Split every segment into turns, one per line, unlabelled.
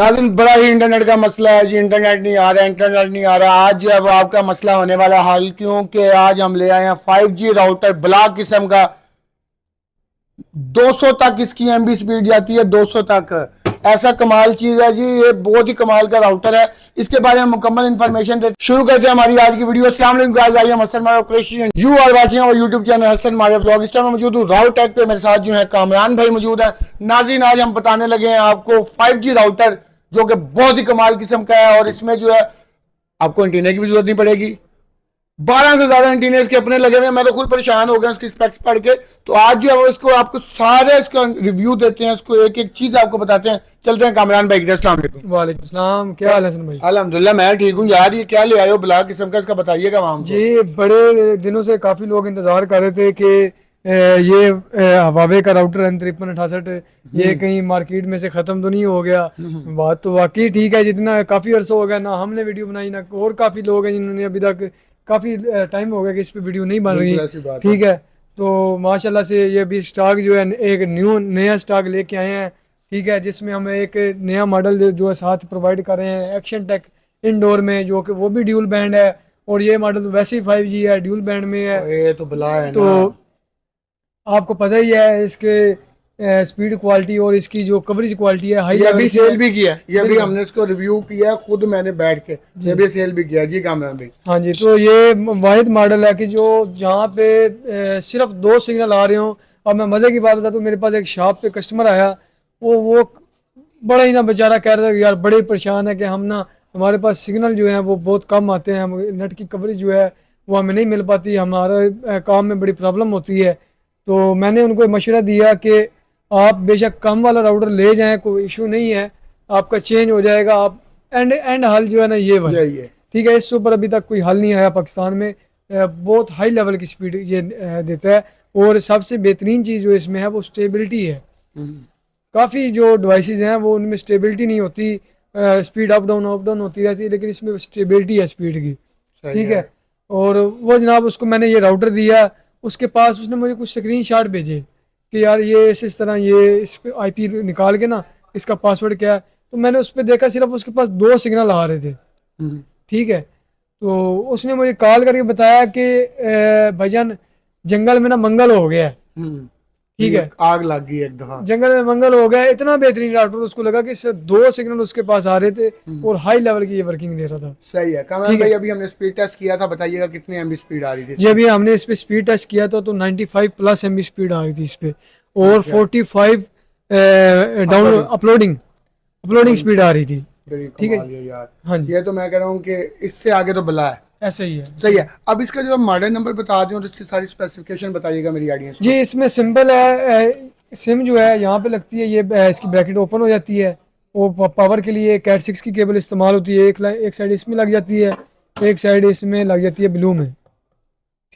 नाज़रीन, बड़ा ही इंटरनेट का मसला है जी। इंटरनेट नहीं आ रहा, इंटरनेट नहीं आ रहा। आज अब आपका मसला होने वाला हल, क्योंकि आज हम ले आए हैं 5G राउटर ब्लॉक किस्म का। 200 तक इसकी एमबी स्पीड जाती है, 200 तक। ऐसा कमाल चीज है जी, ये बहुत ही कमाल का राउटर है। इसके बारे में मुकम्मल इन्फॉर्मेशन देते शुरू करते हैं हमारी आज की वीडियो। अस्सलाम वालेकुम guys, I am Hasan Maya Qureshi, you are watching our YouTube channel Hasan Maya blog. इस टाइम मैं मौजूद हूँ राउट टेक पे। मेरे साथ जो है कामरान भाई मौजूद है। नाज़रीन, आज हम बताने लगे हैं आपको 5G राउटर, जो कि बहुत ही कमाल किस्म का है। और इसमें जो है आपको एंटीना की भी जरूरत नहीं पड़ेगी। 12 से ज्यादा एंटीना इसके अपने लगे हुए हैं। मैं तो खुद परेशान हो गया उसकी स्पेक्स पढ़ के। तो आज जो है वो इसको आपको सारे इसका रिव्यू देते हैं, इसको एक एक चीज आपको बताते हैं। चलते हैं कामरान भाई की। अस्सलाम वालेकुम।
वालेकुम सलाम, क्या हाल है हसन भाई?
अल्हम्दुलिल्लाह मैं ठीक हूँ यार। ये क्या ले आए हो ब्लॉक किस्म का, इसका बताइएगा वहां हमको।
जी, बड़े दिनों से काफ़ी लोग इंतज़ार कर रहे थे कि ये हवावे का राउटर N5368 ये कहीं मार्केट में से ख़त्म तो नहीं हो गया। बात तो वाकई ठीक है, जितना काफ़ी अरसा हो गया ना हमने वीडियो बनाई ना, और काफ़ी लोग हैं जिन्होंने अभी तक काफ़ी टाइम हो गया कि इस पे वीडियो नहीं बन रही।
बिल्कुल ऐसी बात है।
ठीक है, तो माशाल्लाह से ये भी स्टॉक जो है एक नया स्टॉक लेके आए हैं। ठीक है, जिसमें हमें एक नया मॉडल जो है साथ प्रोवाइड कर रहे हैं एक्शन टेक इंडोर में, जो कि वो भी ड्यूल बैंड है। और ये मॉडल वैसे ही 5G है, ड्यूल बैंड में है।
ये तो बला है
तो
ना।
आपको पता ही है इसके स्पीड क्वालिटी और इसकी जो कवरेज क्वालिटी है हाई
ये
लेवल
अभी
की
सेल
है।
भी किया है, ये अभी
बिल्कुल।
हमने इसको रिव्यू किया है खुद, मैंने बैठ के। ये भी सेल भी किया जी कामरान भाई।
हाँ जी, तो ये वाहिद मॉडल है कि जो जहाँ पे सिर्फ दो सिग्नल आ रहे हों। अब मैं मज़े की बात बताता हूँ, मेरे पास एक शॉप पे कस्टमर आया। वो बड़ा ही ना बेचारा कह रहा था कि यार बड़े परेशान है कि हम ना, हमारे पास सिग्नल जो है वो बहुत कम आते हैं, नेट की कवरेज जो है वो हमें नहीं मिल पाती, हमारे काम में बड़ी प्रॉब्लम होती है। तो मैंने उनको मशवरा दिया कि आप बेशक कम वाला राउटर ले जाएं, कोई इशू नहीं है, आपका चेंज हो जाएगा। आप एंड एंड हल जो है ना ये वाला।
यही है।
ठीक है, इससे ऊपर अभी तक कोई हल नहीं आया पाकिस्तान में। बहुत हाई लेवल की स्पीड ये देता है। और सबसे बेहतरीन चीज़ जो इसमें है वो स्टेबिलिटी है।
हम्म,
काफ़ी जो डिवाइसेस हैं वो उनमें स्टेबिलिटी नहीं होती, स्पीड अप डाउन होती रहती है, लेकिन इसमें स्टेबिलिटी है स्पीड की।
सही
ठीक
है।
है। और वो जनाब, उसको मैंने ये राउटर दिया, उसके पास उसने मुझे कुछ स्क्रीन शॉट भेजे कि यार ये इस तरह ये इस पे आईपी निकाल के ना इसका पासवर्ड क्या है। तो मैंने उस पर देखा, सिर्फ उसके पास दो सिग्नल आ रहे थे।
हम्म,
ठीक है, तो उसने मुझे कॉल करके बताया कि भाईजान जंगल में ना मंगल हो गया है।
हम्म।
ठीक
ये
है,
आग लग गई एक दफा।
जंगल में मंगल हो गया। इतना बेहतरीन राउटर उसको लगा कि सिर्फ दो सिग्नल उसके पास आ रहे थे और हाई लेवल की ये वर्किंग दे रहा था।
सही है कामरान
ठीक
भाई।
है,
अभी हमने स्पीड टेस्ट किया था, बताइएगा कितनी एमबी स्पीड आ रही थी
ये
इसमें।
भी हमने इस पे स्पीड टेस्ट किया था तो 95 प्लस एमबी स्पीड आ रही थी इस पे। और
अच्छा।
45 download
uploading.
Uploading uploading speed आ रही थी।
बड़ी
ठीक है,
कमाल है यार।
हाँ जी,
ये तो मैं कह रहा हूँ कि इससे आगे तो बला है।
ऐसा ही है, ऐसा
सही
ही
है।
है।
अब इसका जो मॉडल नंबर बता दें और इसकी सारी स्पेसिफिकेशन बताइएगा मेरी ऑडियंस
जी,
को।
इसमें सिंबल है, सिम जो है यहाँ पे लगती है, ये इसकी ब्रैकेट ओपन हो जाती है। वो पावर के लिए कैट 6 की केबल इस्तेमाल होती है। एक साइड इसमें लग जाती है, एक साइड इसमें लग जाती है ब्लू में।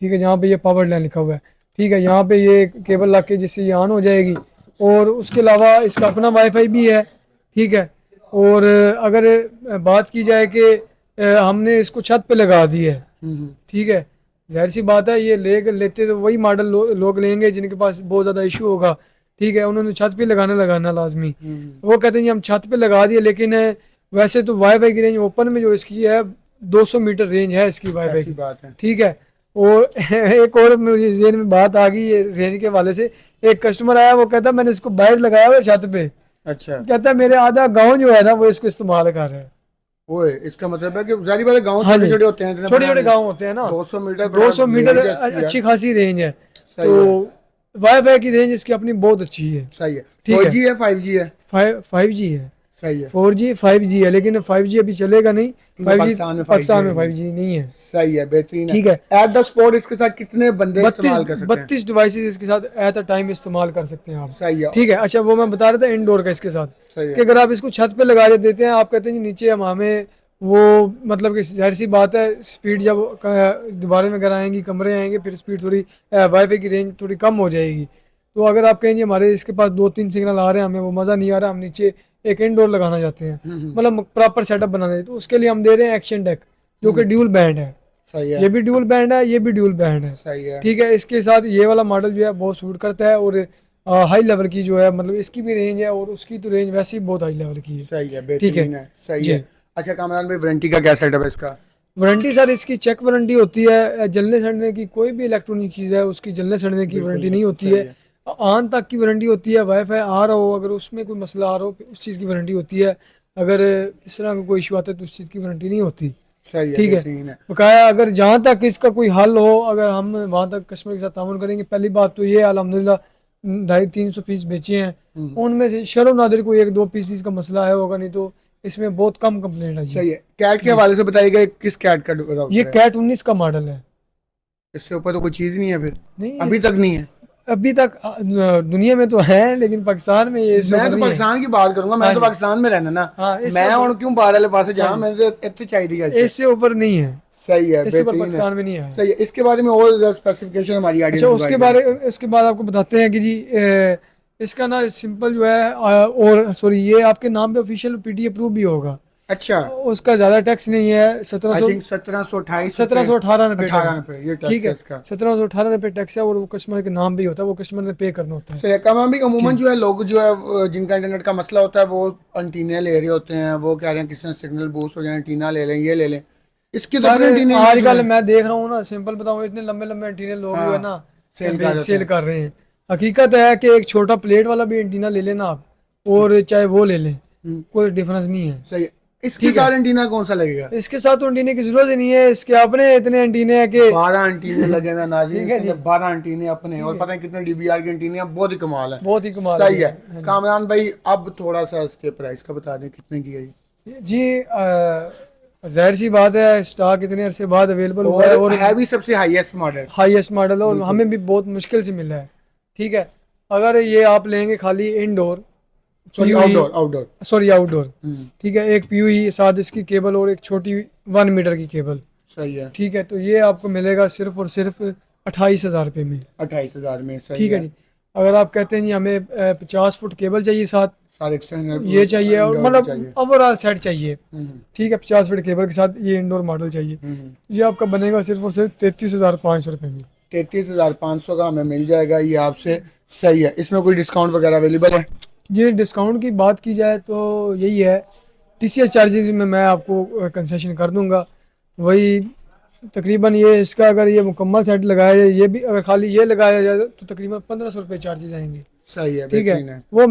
ठीक है, जहाँ पे ये पावर लाइन लिखा हुआ है। ठीक है, यहाँ पे ये केबल लग के जिससे ये ऑन हो जाएगी। और उसके अलावा इसका अपना वाईफाई भी है। ठीक है। और अगर बात की जाए कि हमने इसको छत पे लगा दी है। ठीक है, जाहिर सी बात है ये लेते तो वही मॉडल लोग लेंगे जिनके पास बहुत ज़्यादा इशू होगा। ठीक है, उन्होंने छत पे लगाना लाजमी। वो कहते हैं जी हम छत पे लगा दिए, लेकिन वैसे तो वाईफाई की रेंज ओपन में जो इसकी है 200 मीटर रेंज है इसकी वाईफाई
ऐसी
की।
बात है।
ठीक है। और एक और मेरे जेहन में बात आ गई ये रेंज के वाले से। एक कस्टमर आया, वो कहता मैंने इसको बाहर लगाया हुआ है छत पे।
अच्छा।
कहता है मेरे आधा गांव जो है ना वो इसको इस्तेमाल कर रहे हैं।
ओए, इसका मतलब है कि जारी वाले गांव
हाँ
छोटे
जी,
छोटे होते हैं, इतने
छोटे
बड़ा
छोटे
नहीं।
गांव होते हैं ना।
200 मीटर बड़ा
200 मीटर
रेंज है इसकी यार।
अच्छी खासी रेंज है। तो
सही है।
वाईफाई की रेंज इसकी अपनी बहुत अच्छी है।
सही है।
ठीक
फोर
है,
जी है 5G है।
5G है।
सही है।
4G 5G है, लेकिन 5G अभी चलेगा नहीं।
क्योंकि
5G
पाकिस्तान में 5G
पाकिस्तान
है
में
नहीं।
5G नहीं है।
सही है, बेहतरीन है।
ठीक है,
एट द स्पॉट इसके साथ कितने बंदे
बत्तीस
इस्तेमाल कर सकते हैं।
32 डिवाइसेस इसके साथ एट अ टाइम इस्तेमाल कर सकते हैं आप।
सही है।
ठीक है, अच्छा वो मैं बता रहा था इंडोर का इसके साथ,
सही
कि
है।
अगर आप इसको छत पे लगा देते हैं, आप कहते हैं जी नीचे हमें वो, मतलब कि जाहिर सी बात है स्पीड जब दीवारें वगैरह आएंगी, कमरे आएंगे, फिर स्पीड थोड़ी वाईफाई की रेंज थोड़ी कम हो जाएगी। तो अगर आप कहेंगे हमारे इसके पास दो तीन सिग्नल आ रहे हैं, हमें वो मज़ा नहीं आ रहा, हम नीचे एक इंडोर लगाना चाहते हैं, मतलब प्रॉपर सेटअप बनाना है, तो उसके लिए हम दे रहे हैं एक्शन डेक, जो कि ड्यूल बैंड है।
सही है।
ये भी ड्यूल बैंड है, ये भी ड्यूल बैंड है।
सही है।
ठीक है, इसके साथ ये वाला मॉडल जो है बहुत सूट करता है। और हाई लेवल की जो है, मतलब इसकी भी रेंज है और उसकी तो रेंज वैसे ही बहुत हाई लेवल की है।
सही है,
ठीक है
बेहतरीन है, सही
जी।
है। अच्छा कामरान भाई, वारंटी का क्या सेटअप है इसका?
वारंटी सर इसकी चेक वारंटी होती है, जलने सड़ने की कोई भी इलेक्ट्रॉनिक चीज़ है उसकी जलने सड़ने की
बिल्कुल
वारंटी
नहीं,
नहीं होती
सही
है।
है।
आन तक की वारंटी होती है, वाईफाई आ रहा हो अगर उसमें कोई मसला आ रहा हो उस चीज़ की वारंटी होती है। अगर इस तरह का कोई इशू आता है तो उस चीज़ की वारंटी नहीं होती।
सही है,
ठीक है,
बेहतरीन है।
बकाया अगर जहाँ तक इसका कोई हल हो, अगर हम वहाँ तक कस्टमर के साथ ताउन करेंगे। पहली बात तो ये अल्हम्दुलिल्लाह 250-300 पीस बेचे हैं,
हम्म,
उनमें से शर्म नादिर कोई 1-2 पीस का मसला है होगा, नहीं तो इसमें बहुत कम कंप्लेंट आई है।
सही है। कैट के
जी,
हवाले से बताइएगा, किस कैट का
ये
राउटर है?
कैट 19 का मॉडल है।
इससे ऊपर तो कोई चीज़ नहीं है फिर?
नहीं,
अभी तक नहीं है?
अभी तक दुनिया में तो है लेकिन पाकिस्तान में ये इससे
मैं
ऊपर
तो
नहीं है।
पाकिस्तान की बात करूंगा, मैं
हाँ
तो
जी,
पाकिस्तान में रहना ना।
हाँ इससे
मैं
ऊपर,
और क्यों बाहर वाले पास
हाँ
जाऊं,
जी,
मैंने तो इतने चाहिए अच्छा।
इससे ऊपर नहीं है।
सही है,
इससे ऊपर
बेहतरीन है।
पाकिस्तान में नहीं है।
सही है, इसके बारे में और स्पेसिफिकेशन हमारी
अच्छा,
ऑडियंस को गाइड करें।
उसके बाद आपको बताते हैं कि जी इसका ना सिंपल जो है और सॉरी ये आपके नाम पे ऑफिशियल पीटी अप्रूव भी होगा।
अच्छा।
उसका ज़्यादा टैक्स नहीं है,
आई थिंक 1728 रुपये,
1718 रुपये टैक्स।
18 रुपये ये
ठीक
टैक्स है
है,
इसका।
1718 रुपये टैक्स है और वो कस्टमर के नाम पे ही होता है, वो कस्टमर ने पे करना होता है।
सही है। कम भी अमूमन
ठीक,
जो है लोग जो है जिनका इंटरनेट का मसला होता है वो एंटीना ले रहे होते हैं, वो कह रहे हैं किसी ने सिग्नल बूस्ट हो जाए, एंटीना ले लें, ये ले लें। इसके तो
सर
अपने एंटीना यूज हुए
आजकल
हैं।
मैं देख रहा हूँ ना, सिंपल बताऊँ, इतने लंबे लंबे एंटीना लोग जो है
हाँ,
ना
सेल कर देते
सेल
हैं।
कर रहे हैं। हकीकत है कि एक छोटा प्लेट वाला भी एंटीना ले लेना आप, और चाहे वो ले लें,
हम्म,
कोई डिफरेंस नहीं है।
सही है। इसके
ठीक है,
साथ एंटीना कौन सा लगेगा?
इसके साथ तो एंटीने की जरूरत ही नहीं है, इसके अपने इतने एंटीने हैं कि
12 एंटीने लगे हुए हैं नाज़रीन,
ठीक है
इसके
जी,
अंदर 12 एंटीने अपने,
ठीक
और
है,
पता है कितने डीबीआर की एंटीने हैं, बहुत ही कमाल है।
बहुत ही कमाल
सही
के
है।
हैं। हाँ
कामरान भाई, अब थोड़ा सा इसके प्राइस का बता दें, कितने की है ये?
जी, जाहिर सी बात है स्टॉक इतने अरसे बाद अवेलेबल हुआ
और
है और
है भी सबसे हाईएस्ट मॉडल।
हाईएस्ट मॉडल है और
बिल्कुल।
हमें भी बहुत मुश्किल से मिला है। ठीक है, अगर ये आप लेंगे खाली इंडोर
सॉरी,
पीयूई,
आउटडोर, आउटडोर।
सॉरी आउटडोर,
हम्म,
ठीक है, एक पीयूई साथ इसकी केबल और एक छोटी 1 मीटर की केबल।
सही है।
ठीक है, तो ये आपको मिलेगा सिर्फ और सिर्फ 28,000 रुपये में।
28,000 में, सही
ठीक है
है।
जी, अगर आप कहते हैं जी हमें 50 फुट केबल चाहिए साथ,
सारे एक्सटर्नल
ये चाहिए, और
इंडोर भी
मतलब
चाहिए।
ओवरऑल सेट चाहिए।
हम्म,
ठीक है, 50 फीट केबल के साथ ये इंडोर मॉडल चाहिए।
हम्म।
ये आपका बनेगा सिर्फ और सिर्फ 33,500 रुपये में।
33,500 का हमें मिल जाएगा ये आपसे। सही है। इसमें कोई डिस्काउंट वगैरह अवेलेबल है?
ये डिस्काउंट की बात की जाए तो यही है, टीसीएस चार्जेस में मैं आपको कंसेशन कर दूंगा। वही तकरीबन ये इसका अगर ये मुकम्मल सेट लगाया जाए, ये भी अगर खाली ये लगाया जाए तो तकरीबन 1500 रुपये चार्जेस आएंगे।
सही है,
ठीक है,
बेहतरीन है।
वो मैं